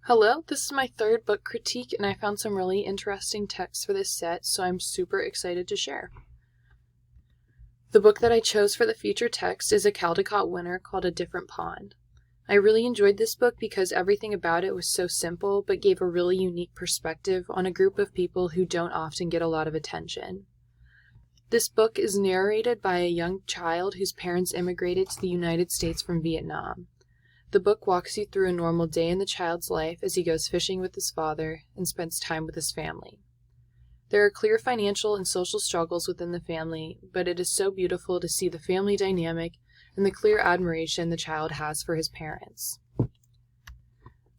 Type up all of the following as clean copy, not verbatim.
Hello, this is my third book critique, and I found some really interesting texts for this set, so I'm super excited to share. The book that I chose for the feature text is a Caldecott winner called A Different Pond. I really enjoyed this book because everything about it was so simple, but gave a really unique perspective on a group of people who don't often get a lot of attention. This book is narrated by a young child whose parents immigrated to the United States from Vietnam. The book walks you through a normal day in the child's life as he goes fishing with his father and spends time with his family. There are clear financial and social struggles within the family, but it is so beautiful to see the family dynamic and the clear admiration the child has for his parents.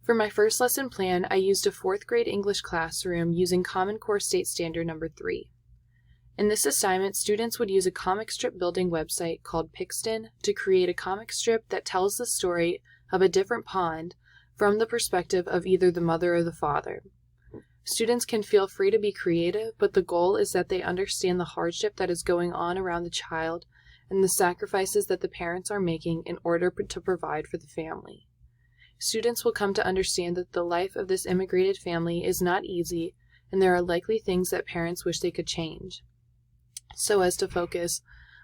For my first lesson plan, I used a 4th grade English classroom using Common Core State Standard number 3. In this assignment, students would use a comic strip building website called Pixton to create a comic strip that tells the story of a different pond from the perspective of either the mother or the father. Students can feel free to be creative, but the goal is that they understand the hardship that is going on around the child and the sacrifices that the parents are making in order to provide for the family. Students will come to understand that the life of this immigrated family is not easy, and there are likely things that parents wish they could change, so as to focus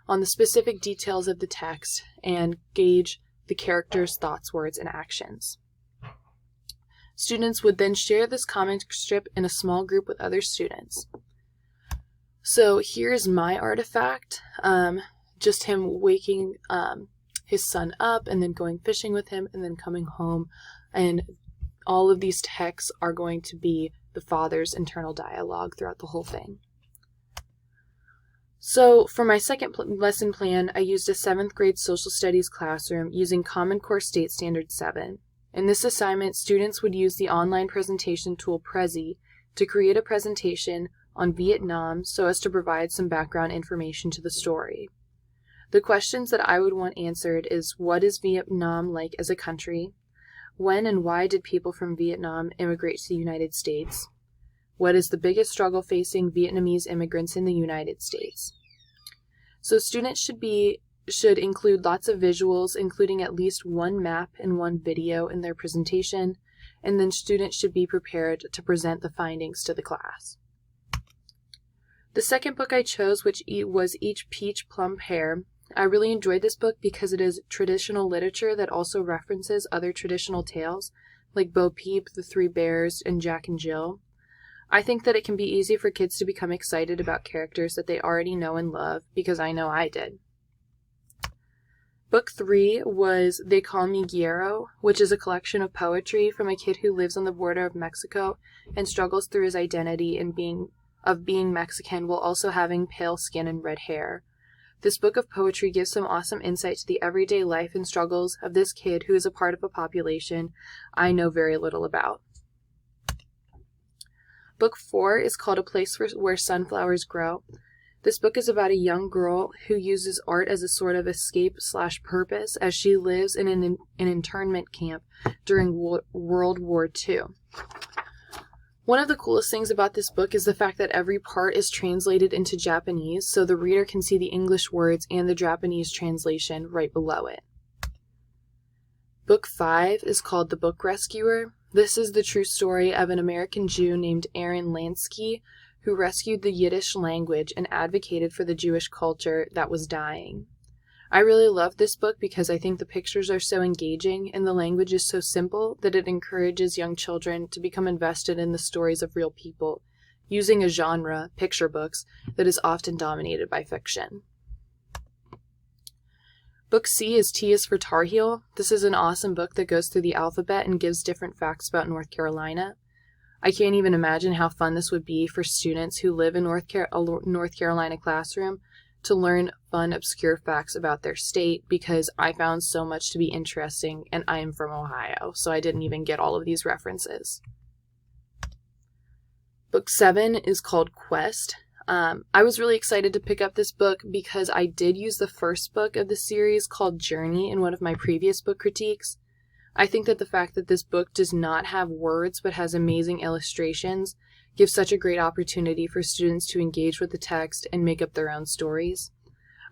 on the specific details of the text and gauge the characters' thoughts, words, and actions. Students would then share this comic strip in a small group with other students. So here's my artifact, just him waking his son up and then going fishing with him and then coming home, and all of these texts are going to be the father's internal dialogue throughout the whole thing. So for my second lesson plan, I used a 7th grade social studies classroom using Common Core State Standard 7. In this assignment, students would use the online presentation tool Prezi to create a presentation on Vietnam so as to provide some background information to the story. The questions that I would want answered is, what is Vietnam like as a country? When and why did people from Vietnam immigrate to the United States? What is the biggest struggle facing Vietnamese immigrants in the United States? So students should include lots of visuals, including at least one map and one video in their presentation, and then students should be prepared to present the findings to the class. The second book I chose, which was Each Peach Plum Pear, I really enjoyed this book because it is traditional literature that also references other traditional tales, like Bo Peep, The Three Bears, and Jack and Jill. I think that it can be easy for kids to become excited about characters that they already know and love, because I know I did. Book 3 was They Call Me Guerrero, which is a collection of poetry from a kid who lives on the border of Mexico and struggles through his identity and being Mexican while also having pale skin and red hair. This book of poetry gives some awesome insight to the everyday life and struggles of this kid who is a part of a population I know very little about. Book 4 is called A Place Where Sunflowers Grow. This book is about a young girl who uses art as a sort of escape/purpose as she lives in an internment camp during World War II. One of the coolest things about this book is the fact that every part is translated into Japanese, so the reader can see the English words and the Japanese translation right below it. Book 5 is called The Book Rescuer. This is the true story of an American Jew named Aaron Lansky, who rescued the Yiddish language and advocated for the Jewish culture that was dying. I really love this book because I think the pictures are so engaging and the language is so simple that it encourages young children to become invested in the stories of real people, using a genre, picture books, that is often dominated by fiction. Book C is T is for Tar Heel. This is an awesome book that goes through the alphabet and gives different facts about North Carolina. I can't even imagine how fun this would be for students who live in a North Carolina classroom to learn fun, obscure facts about their state, because I found so much to be interesting, and I am from Ohio, so I didn't even get all of these references. Book 7 is called Quest. I was really excited to pick up this book because I did use the first book of the series called Journey in one of my previous book critiques. I think that the fact that this book does not have words but has amazing illustrations gives such a great opportunity for students to engage with the text and make up their own stories.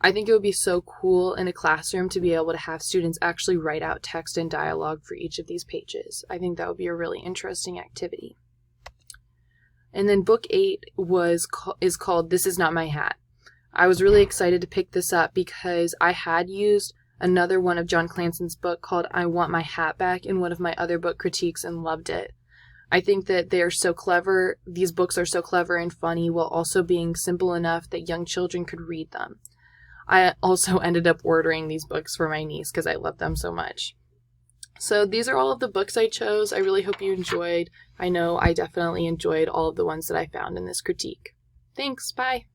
I think it would be so cool in a classroom to be able to have students actually write out text and dialogue for each of these pages. I think that would be a really interesting activity. And then book 8 is called This Is Not My Hat. I was really excited to pick this up because I had used another one of John Clanson's book called I Want My Hat Back in one of my other book critiques and loved it. I think that they are so clever. These books are so clever and funny while also being simple enough that young children could read them. I also ended up ordering these books for my niece because I love them so much. So these are all of the books I chose. I really hope you enjoyed. I know I definitely enjoyed all of the ones that I found in this critique. Thanks, bye!